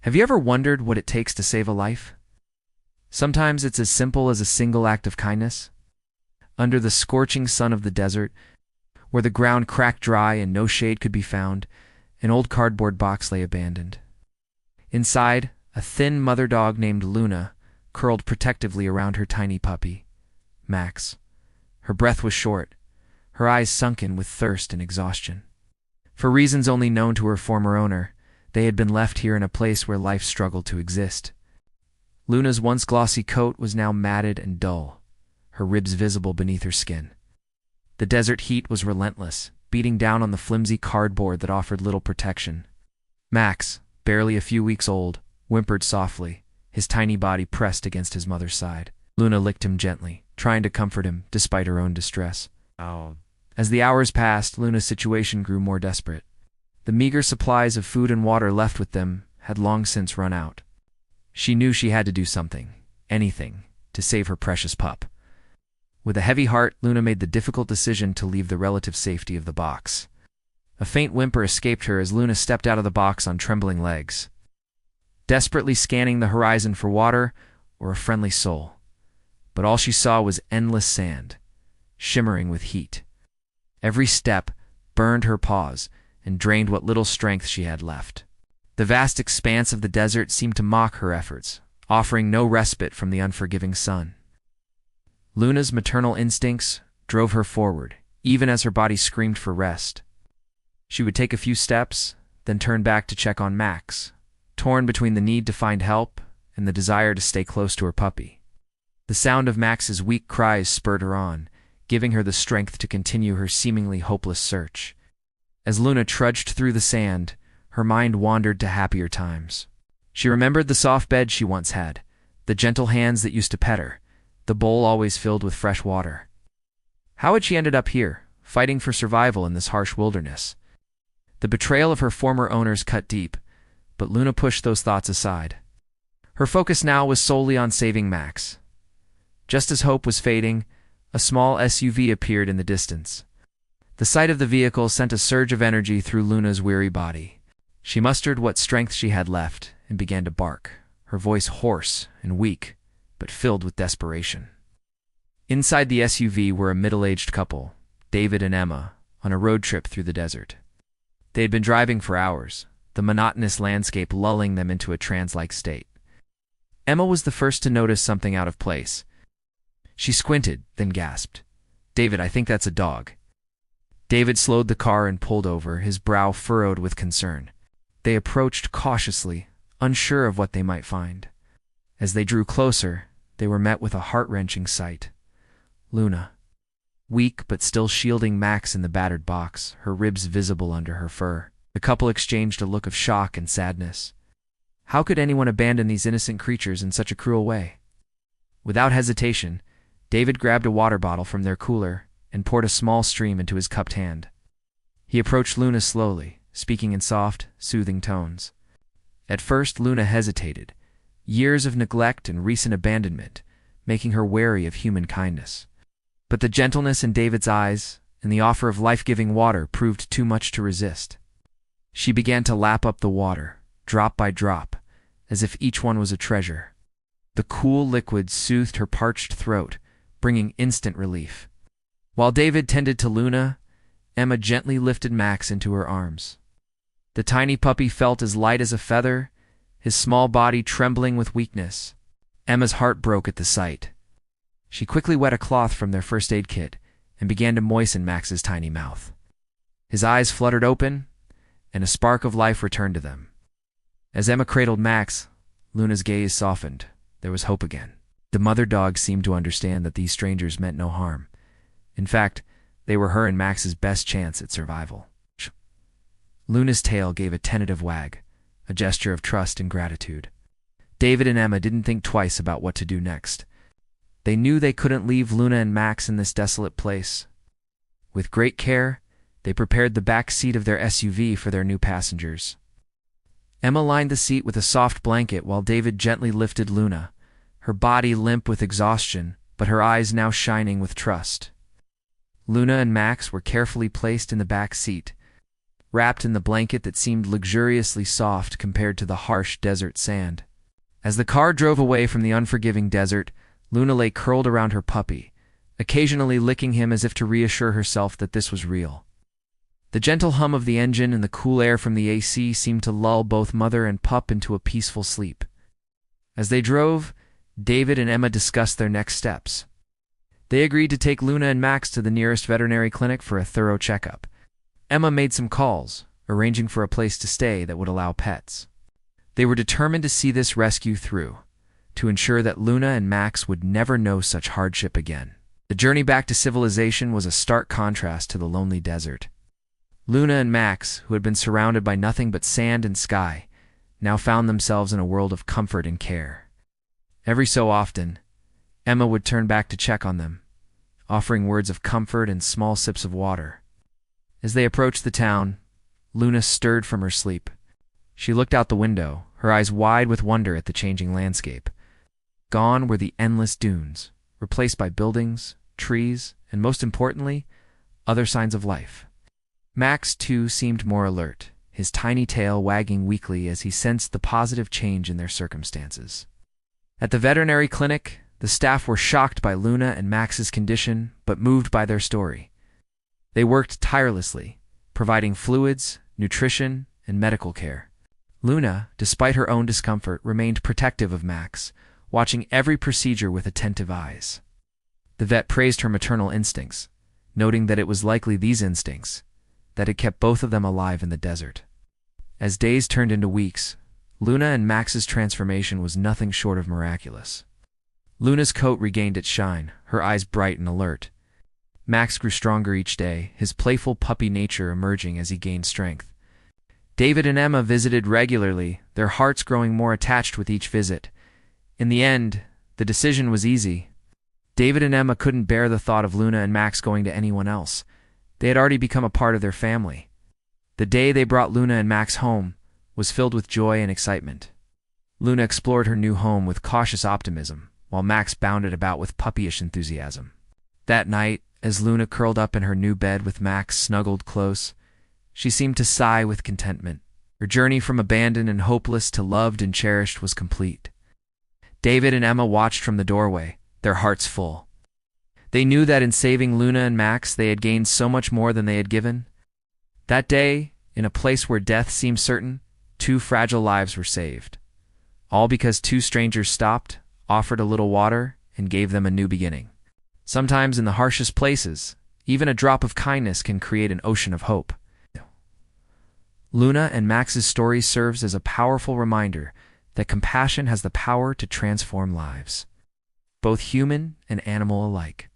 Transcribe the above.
Have you ever wondered what it takes to save a life? Sometimes it's as simple as a single act of kindness. Under the scorching sun of the desert, where the ground cracked dry and no shade could be found, an old cardboard box lay abandoned. Inside, a thin mother dog named Luna curled protectively around her tiny puppy, Max. Her breath was short, her eyes sunken with thirst and exhaustion. For reasons only known to her former owner, they had been left here in a place where life struggled to exist. Luna's once glossy coat was now matted and dull, her ribs visible beneath her skin. The desert heat was relentless, beating down on the flimsy cardboard that offered little protection. Max, barely a few weeks old, whimpered softly, his tiny body pressed against his mother's side. Luna licked him gently, trying to comfort him despite her own distress. As the hours passed, Luna's situation grew more desperate. The meager supplies of food and water left with them had long since run out. She knew she had to do something, anything, to save her precious pup. With a heavy heart, Luna made the difficult decision to leave the relative safety of the box. A faint whimper escaped her as Luna stepped out of the box on trembling legs, desperately scanning the horizon for water or a friendly soul. But all she saw was endless sand, shimmering with heat. Every step burned her paws and drained what little strength she had left. The vast expanse of the desert seemed to mock her efforts, offering no respite from the unforgiving sun. Luna's maternal instincts drove her forward, even as her body screamed for rest. She would take a few steps, then turn back to check on Max, torn between the need to find help and the desire to stay close to her puppy. The sound of Max's weak cries spurred her on, giving her the strength to continue her seemingly hopeless search. As Luna trudged through the sand, her mind wandered to happier times. She remembered the soft bed she once had, the gentle hands that used to pet her, the bowl always filled with fresh water. How had she ended up here, fighting for survival in this harsh wilderness? The betrayal of her former owners cut deep, but Luna pushed those thoughts aside. Her focus now was solely on saving Max. Just as hope was fading, a small SUV appeared in the distance. The sight of the vehicle sent a surge of energy through Luna's weary body. She mustered what strength she had left and began to bark, her voice hoarse and weak, but filled with desperation. Inside the SUV were a middle-aged couple, David and Emma, on a road trip through the desert. They had been driving for hours, the monotonous landscape lulling them into a trance-like state. Emma was the first to notice something out of place. She squinted, then gasped, "David, I think that's a dog." David slowed the car and pulled over, his brow furrowed with concern. They approached cautiously, unsure of what they might find. As they drew closer, they were met with a heart-wrenching sight. Luna, weak but still shielding Max in the battered box, her ribs visible under her fur. The couple exchanged a look of shock and sadness. How could anyone abandon these innocent creatures in such a cruel way? Without hesitation, David grabbed a water bottle from their cooler and poured a small stream into his cupped hand. He approached Luna slowly, speaking in soft, soothing tones. At first, Luna hesitated, years of neglect and recent abandonment making her wary of human kindness. But the gentleness in David's eyes and the offer of life-giving water proved too much to resist. She began to lap up the water, drop by drop, as if each one was a treasure. The cool liquid soothed her parched throat, bringing instant relief. While David tended to Luna, Emma gently lifted Max into her arms. The tiny puppy felt as light as a feather, his small body trembling with weakness. Emma's heart broke at the sight. She quickly wet a cloth from their first aid kit and began to moisten Max's tiny mouth. His eyes fluttered open, and a spark of life returned to them. As Emma cradled Max, Luna's gaze softened. There was hope again. The mother dog seemed to understand that these strangers meant no harm. In fact, they were her and Max's best chance at survival. Luna's tail gave a tentative wag, a gesture of trust and gratitude. David and Emma didn't think twice about what to do next. They knew they couldn't leave Luna and Max in this desolate place. With great care, they prepared the back seat of their SUV for their new passengers. Emma lined the seat with a soft blanket while David gently lifted Luna, her body limp with exhaustion, but her eyes now shining with trust. Luna and Max were carefully placed in the back seat, wrapped in the blanket that seemed luxuriously soft compared to the harsh desert sand. As the car drove away from the unforgiving desert, Luna lay curled around her puppy, occasionally licking him as if to reassure herself that this was real. The gentle hum of the engine and the cool air from the AC seemed to lull both mother and pup into a peaceful sleep. As they drove, David and Emma discussed their next steps. They agreed to take Luna and Max to the nearest veterinary clinic for a thorough checkup. Emma made some calls, arranging for a place to stay that would allow pets. They were determined to see this rescue through, to ensure that Luna and Max would never know such hardship again. The journey back to civilization was a stark contrast to the lonely desert. Luna and Max, who had been surrounded by nothing but sand and sky, now found themselves in a world of comfort and care. Every so often, Emma would turn back to check on them, offering words of comfort and small sips of water. As they approached the town, Luna stirred from her sleep. She looked out the window, her eyes wide with wonder at the changing landscape. Gone were the endless dunes, replaced by buildings, trees, and most importantly, other signs of life. Max, too, seemed more alert, his tiny tail wagging weakly as he sensed the positive change in their circumstances. At the veterinary clinic, the staff were shocked by Luna and Max's condition, but moved by their story. They worked tirelessly, providing fluids, nutrition, and medical care. Luna, despite her own discomfort, remained protective of Max, watching every procedure with attentive eyes. The vet praised her maternal instincts, noting that it was likely these instincts that had kept both of them alive in the desert. As days turned into weeks, Luna and Max's transformation was nothing short of miraculous. Luna's coat regained its shine, her eyes bright and alert. Max grew stronger each day, his playful puppy nature emerging as he gained strength. David and Emma visited regularly, their hearts growing more attached with each visit. In the end, the decision was easy. David and Emma couldn't bear the thought of Luna and Max going to anyone else. They had already become a part of their family. The day they brought Luna and Max home was filled with joy and excitement. Luna explored her new home with cautious optimism, while Max bounded about with puppyish enthusiasm. That night, as Luna curled up in her new bed with Max snuggled close, she seemed to sigh with contentment. Her journey from abandoned and hopeless to loved and cherished was complete. David and Emma watched from the doorway, their hearts full. They knew that in saving Luna and Max, they had gained so much more than they had given. That day, in a place where death seemed certain, 2 fragile lives were saved. All because 2 strangers stopped, offered a little water, and gave them a new beginning. Sometimes in the harshest places, even a drop of kindness can create an ocean of hope. Luna and Max's story serves as a powerful reminder that compassion has the power to transform lives, both human and animal alike.